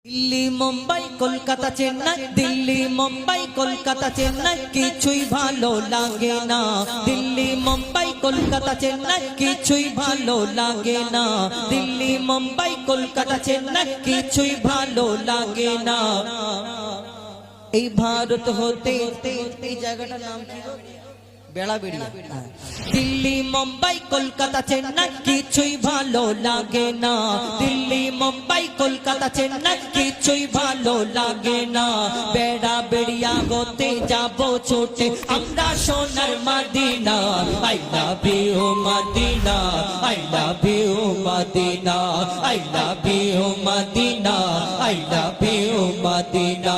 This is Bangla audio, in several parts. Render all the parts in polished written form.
দিল্লি মুম্বাই কলকাতা চেন্নাই, দিল্লি মুম্বাই কলকাতা চেন্নাই কিছুই ভালো লাগে না। দিল্লি মুম্বাই কলকাতা চেন্নাই কিছুই ভালো লাগে না। দিল্লি মুম্বাই কলকাতা চেন্নাই কিছুই ভালো লাগে না। এই ভারত হতে এই জায়গাটার নাম কি গো? বেড়াবেড়িয়া। দিল্লি মুম্বাই কলকাতা চেন্নাই কিছুই ভালো লাগে না। দিল্লি মুম্বাই কলকাতা চেন্নাই কিছুই ভালো লাগে না। বেড়াবেড়িয়া হতে যাব ছোটে আমরা সোনার Medina. I love you Medina, I love you Medina, I love you Medina, I love you Medina.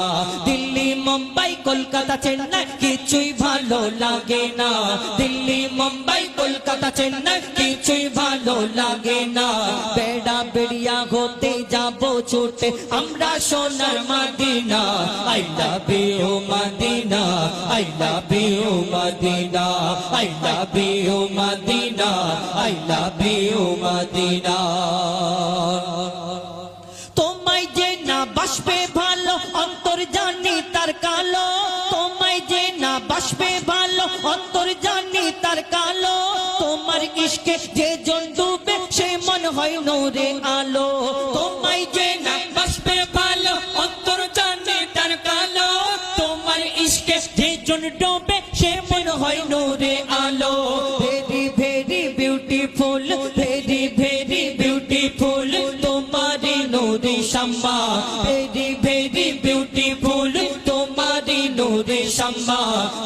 Delhi Mumbai Kolkata Chennai কিছুই ভালো লাগে না। দিল্লি মুম্বাই কলকাতা চেন্নাই কিছুই ভালো লাগে না। বেড়াবেড়িয়া হতে যাব ছোটে আমরা সোনার Medina. I love you Medina, I love you Medina, I love you Medina, I love you Medina. তোমায় যে না বাসবে ভালো অন্তর জানি তার কালো। তোমায় যে না বাসবে ভালো অন্তর জানি তার কালো। তোমার ইশকে যে জন ডুবে সে মন হয় নূরে আলো। তোমায় যে না বাসবে ভালো অন্তর জানি তার কালো। তোমার ইশকে যে জন ডুবে সে মন হয় নূরে আলো। Very very beautiful, very very beautiful তোমারি নূরে শাম্মা। ভেরি ভেরি বিউটিফুল তোমারি নূরে শাম্মা।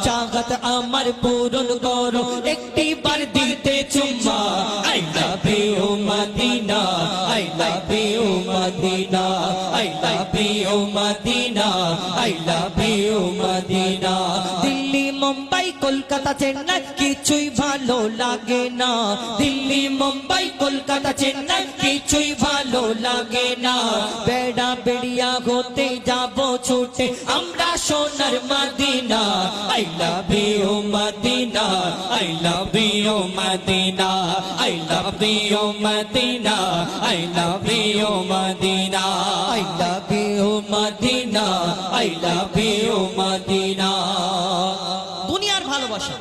চাহত আমার পূরণ করো একটি বার দিতে চুম্মা। I love you Medina, I love you Medina, I love you Medina, I love you Medina. Delhi Mumbai Kolkata Chennai কিছুই ভালো লাগে না। দিল্লি মুম্বাই কলকাতা চেন্নাই কিছুই ভালো লাগে না। বেড়াবেড়িয়া হতে যাব ছুটে আমরা সোনার Medina. I love you Medina, I love you Medina, I love you Medina, I love you Medina, I love you Medina, I love you Medina. দুনিয়ার ভালোবাসা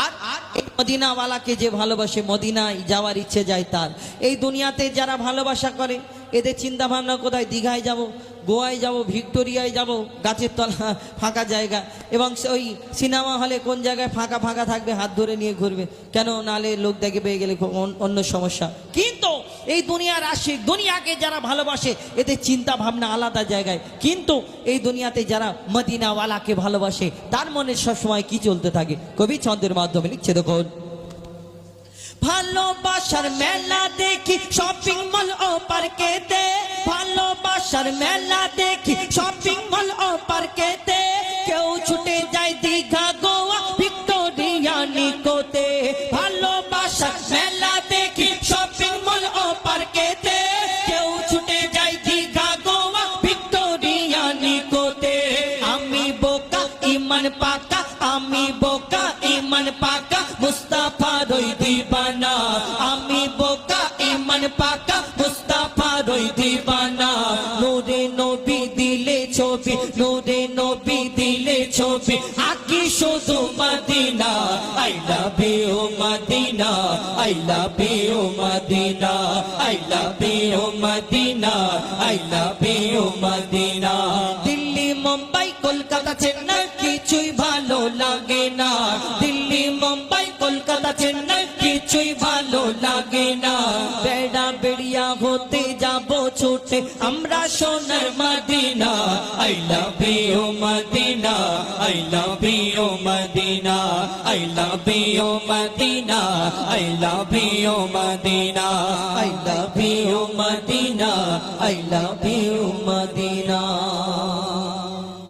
আর এই মদিনাওয়ালাকে যে ভালোবাসে, মদিনায় যাওয়ার ইচ্ছে যায় তার। এই দুনিয়াতে যারা ভালোবাসা করে এদের চিন্তা ভাবনা কোথায়? দীঘায় যাব, গোয়ায় যাব, ভিক্টোরিয়ায় যাব, গাছের তলা ফাঁকা জায়গা, এবং ওই সিনেমা হলে কোন জায়গায় ফাঁকা ফাঁকা থাকবে হাত ধরে নিয়ে ঘুরবে। কেন? নালে লোক দেখে পেয়ে গেলে অন্য সমস্যা। কিন্তু এই দুনিয়ার আশিক, দুনিয়াকে যারা ভালোবাসে এদের চিন্তা ভাবনা আলাদা জায়গায়। কিন্তু এই দুনিয়াতে যারা মদিনাওয়ালাকে ভালোবাসে তার মনে সবসময় কি চলতে থাকে? কবি ছন্দের মাধ্যমে লিখছে দেখুন। ভালোবাসার মেলা দেখি শপিং মল ও পার্কেতে। ভালোবাসার মেলা দেখি শপিং মল ও পার্কেতে। কেউ ছুটে যায় দীঘা, গোয়া, ভিক্টোরিয়া, নিকোতে। ভালোবাসার মেলা দেখি শপিং মল ও পার্কেতে। কেউ ছুটে যায় দীঘা, গোয়া, ভিক্টোরিয়া, নিকোতে। আমি বোকা ইমান পাকা, আমি বোকা ইমান পাকা, মুস্তাফা রই দিবানা। আমি বোকা ইমান পাকা, মুস্তাফা রই দিবানা। নূরে নবী দিলে ছবি, নূরে নবী দিলে ছবি, আকি শুধু Medina. I love you Medina, I love you Medina, I love you Medina, I love you Medina. Delhi Mumbai Kolkata Chennai কিছুই ভালো লাগে না। দিল্লি মুম্বাই কলকাতা চেন্নাই কিছুই ভালো লাগে না। বেড়াবেড়িয়া হতে যাব ছুটে আমরা সোনার Medina. I love you Medina, I love you Medina, I love you Medina, I love you Medina, I love you Medina, I love you Medina.